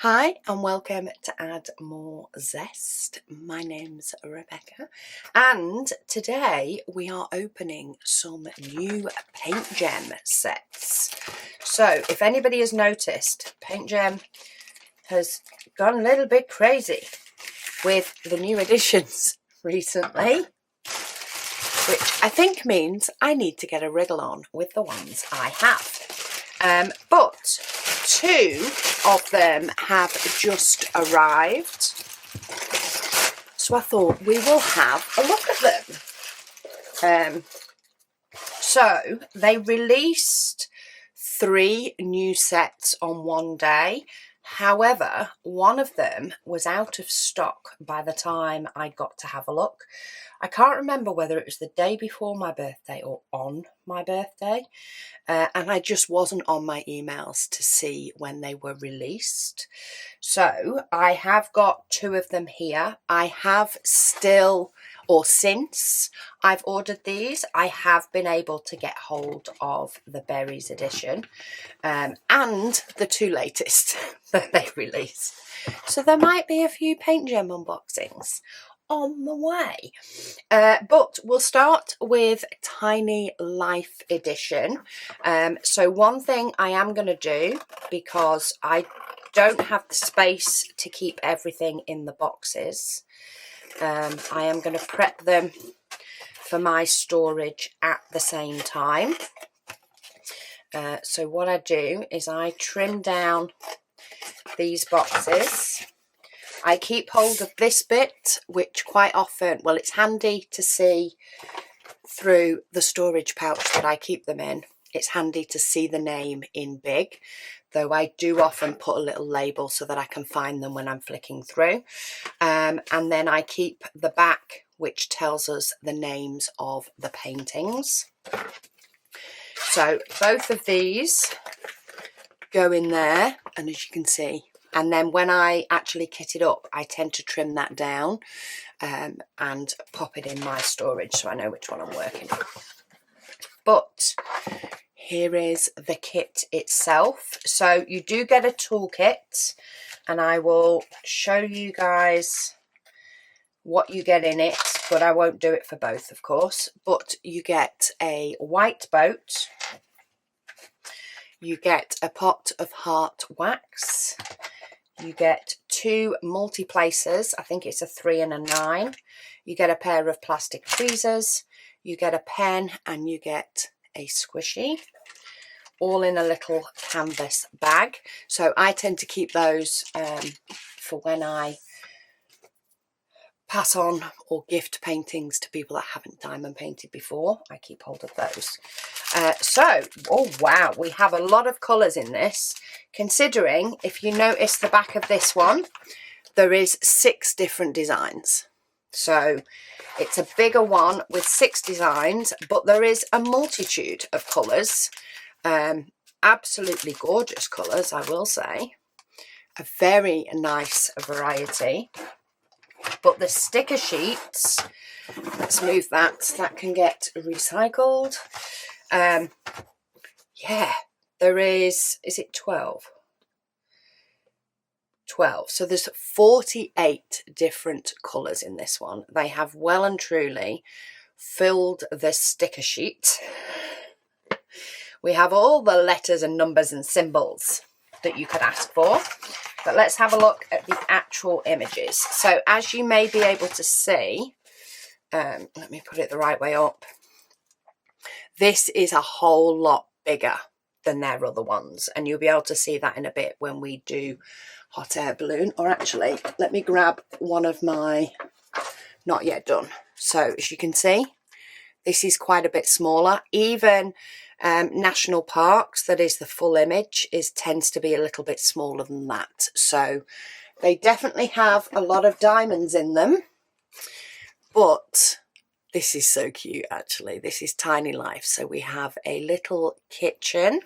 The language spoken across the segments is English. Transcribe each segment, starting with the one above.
Hi and welcome to Add More Zest. My name's Rebecca and today we are opening some new PaintGem sets. So if anybody has noticed, PaintGem has gone a little bit crazy with the new additions recently, which I think means I need to get a wriggle on with the ones I have. But two of them have just arrived, so I thought we will have a look at them. So they released 3 new sets on one day. However, one of them was out of stock by the time I got to have a look. I can't remember whether it was the day before my birthday or on my birthday, and I just wasn't on my emails to see when they were released. So I have got 2 of them here. I have still, or since I've ordered these, I have been able to get hold of the Berries edition and the 2 latest that they released. So there might be a few PaintGem unboxings on the way. But we'll start with Tiny Life edition. So one thing I am going to do, because I don't have the space to keep everything in the boxes, I am going to prep them for my storage at the same time. So what I do is I trim down these boxes. I keep hold of this bit, which quite often, well, it's handy to see through the storage pouch that I keep them in. It's handy to see the name in big, though I do often put a little label so that I can find them when I'm flicking through. And then I keep the back, which tells us the names of the paintings. So both of these go in there, and as you can see, and then when I actually kit it up, I tend to trim that down and pop it in my storage so I know which one I'm working on. But here is the kit itself. So you do get a toolkit, and I will show you guys what you get in it, but I won't do it for both, of course. But you get a white boat, you get a pot of heart wax, you get 2 multi-placers, I think it's a 3 and a 9, you get a pair of plastic tweezers, you get a pen, and you get a squishy, all in a little canvas bag. So I tend to keep those for when I pass on or gift paintings to people that haven't diamond painted before. I keep hold of those. Oh wow, we have a lot of colours in this, considering if you notice the back of this one, there is 6 different designs. So it's a bigger one with 6 designs, but there is a multitude of colours. Absolutely gorgeous colours, I will say. A very nice variety. But the sticker sheets, let's move that can get recycled. Yeah, there is it 12? 12. So there's 48 different colours in this one. They have well and truly filled the sticker sheet. We have all the letters and numbers and symbols that you could ask for. But let's have a look at the actual images. So as you may be able to see, let me put it the right way up. This is a whole lot bigger than their other ones. And you'll be able to see that in a bit when we do hot air balloon. Or actually, let me grab one of my not yet done. So as you can see, this is quite a bit smaller. Even national parks, that is the full image, tends to be a little bit smaller than that. So they definitely have a lot of diamonds in them. But this is so cute, actually. This is Tiny Life. So we have a little kitchen.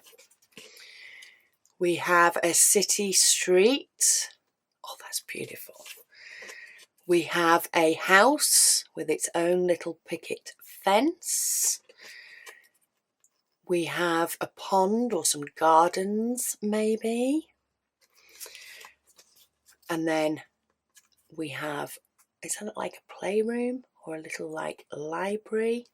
We have a city street. Oh, that's beautiful. We have a house with its own little picket fence. We have a pond or some gardens, maybe. And then we have, is that like a playroom or a little like library?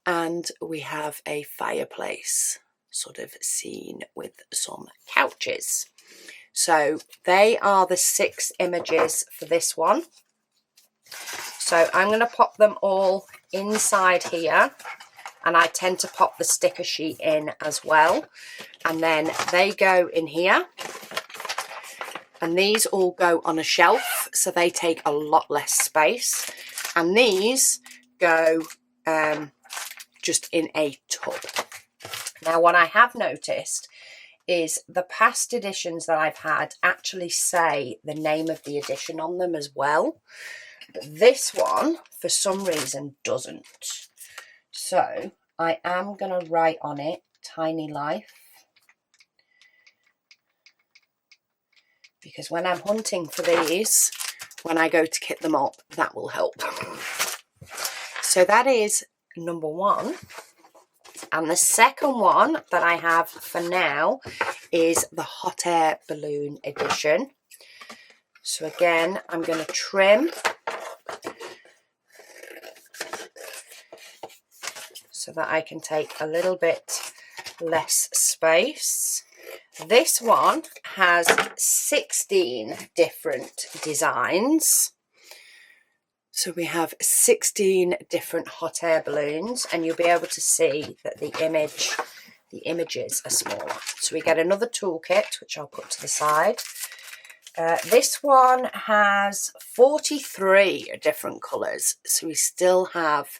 And we have a fireplace sort of scene with some couches. So they are the 6 images for this one. So I'm going to pop them all inside here, and I tend to pop the sticker sheet in as well. And then they go in here, and these all go on a shelf, so they take a lot less space. And these go just in a tub. Now, what I have noticed is the past editions that I've had actually say the name of the edition on them as well. But this one, for some reason, doesn't. So I am going to write on it, Tiny Life. Because when I'm hunting for these, when I go to kit them up, that will help. So that is number 1. And the second one that I have for now is the Hot Air Balloon edition. So again, I'm going to trim so that I can take a little bit less space. This one has 16 different designs. So we have 16 different hot air balloons, and you'll be able to see that the images are smaller. So we get another toolkit, which I'll put to the side. This one has 43 different colours, so we still have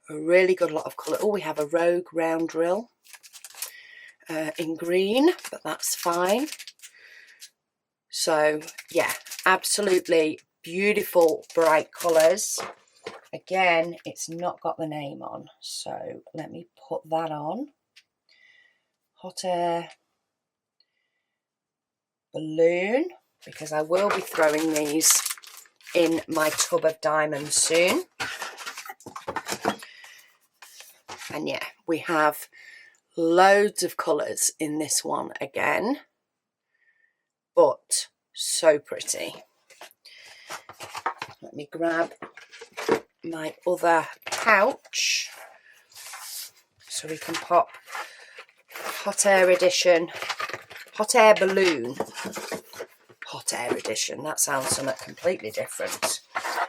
a really good lot of colour. Oh, we have a rogue round drill in green, but that's fine. So yeah, absolutely beautiful bright colours. Again, it's not got the name on, so let me put that on. Hot air balloon, because I will be throwing these in my tub of diamonds soon. And yeah, we have loads of colours in this one again, but so pretty. Let me grab my other pouch so we can pop Hot Air Edition, Hot Air Balloon, Hot Air Edition. That sounds something completely different.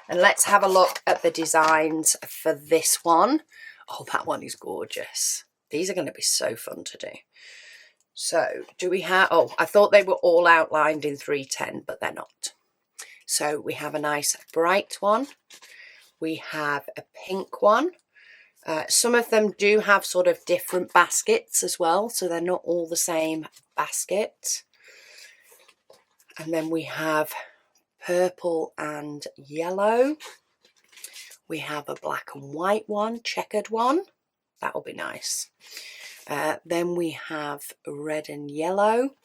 And let's have a look at the designs for this one. Oh, that one is gorgeous. These are going to be so fun to do. So do we have, oh, I thought they were all outlined in 310, but they're not. So we have a nice bright one. We have a pink one. Some of them do have sort of different baskets as well, so they're not all the same basket. And then we have purple and yellow. We have a black and white one, checkered one. That will be nice. Then we have red and yellow.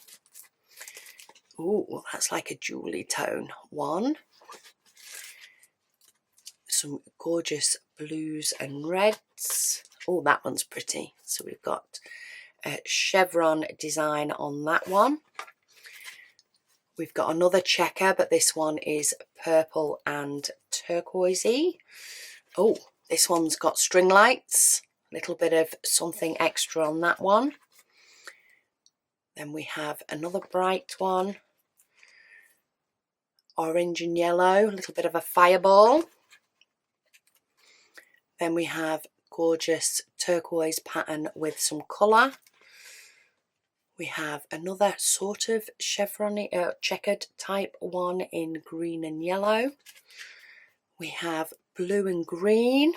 Ooh, that's like a jewelry tone one. Some gorgeous blues and reds. Oh, that one's pretty. So we've got a chevron design on that one. We've got another checker, but this one is purple and turquoisey. Oh, this one's got string lights. A little bit of something extra on that one. Then we have another bright one. Orange and yellow, a little bit of a fireball. Then we have gorgeous turquoise pattern with some colour. We have another sort of chevron checkered type one in green and yellow. We have blue and green.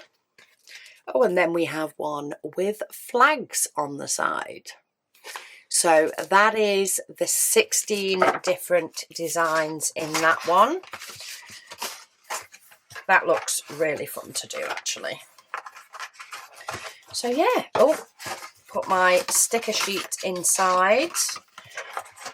Oh, and then we have one with flags on the side. So that is the 16 different designs in that one. That looks really fun to do, actually. So yeah, oh, put my sticker sheet inside.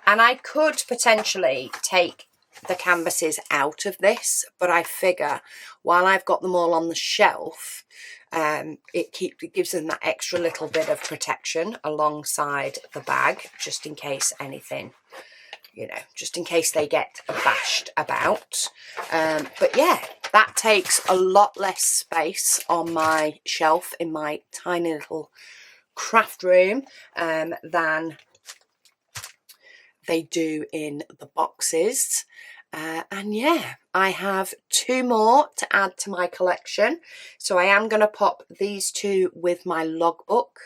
And I could potentially take the canvases out of this, but I figure while I've got them all on the shelf, it gives them that extra little bit of protection alongside the bag, just in case anything you know, just in case they get bashed about. But yeah, that takes a lot less space on my shelf in my tiny little craft room than they do in the boxes. And yeah, I have 2 more to add to my collection. So I am going to pop these 2 with my logbook.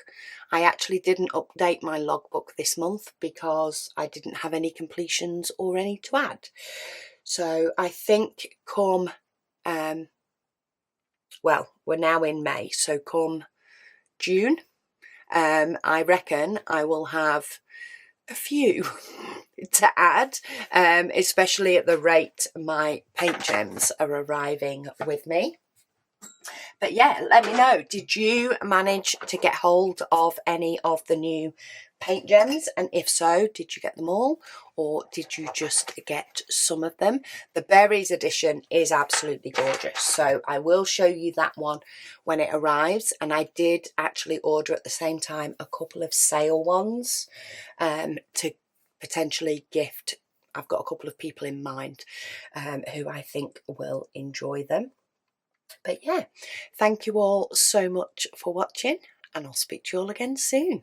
I actually didn't update my logbook this month because I didn't have any completions or any to add. So I think come, well, we're now in May, so come June, I reckon I will have a few to add, especially at the rate my PaintGems are arriving with me. But yeah, let me know, did you manage to get hold of any of the new PaintGems? And if so, did you get them all, or did you just get some of them? The berries edition is absolutely gorgeous, so I will show you that one when it arrives. And I did actually order at the same time a couple of sale ones to potentially gift. I've got a couple of people in mind who I think will enjoy them. But yeah, thank you all so much for watching, and I'll speak to you all again soon.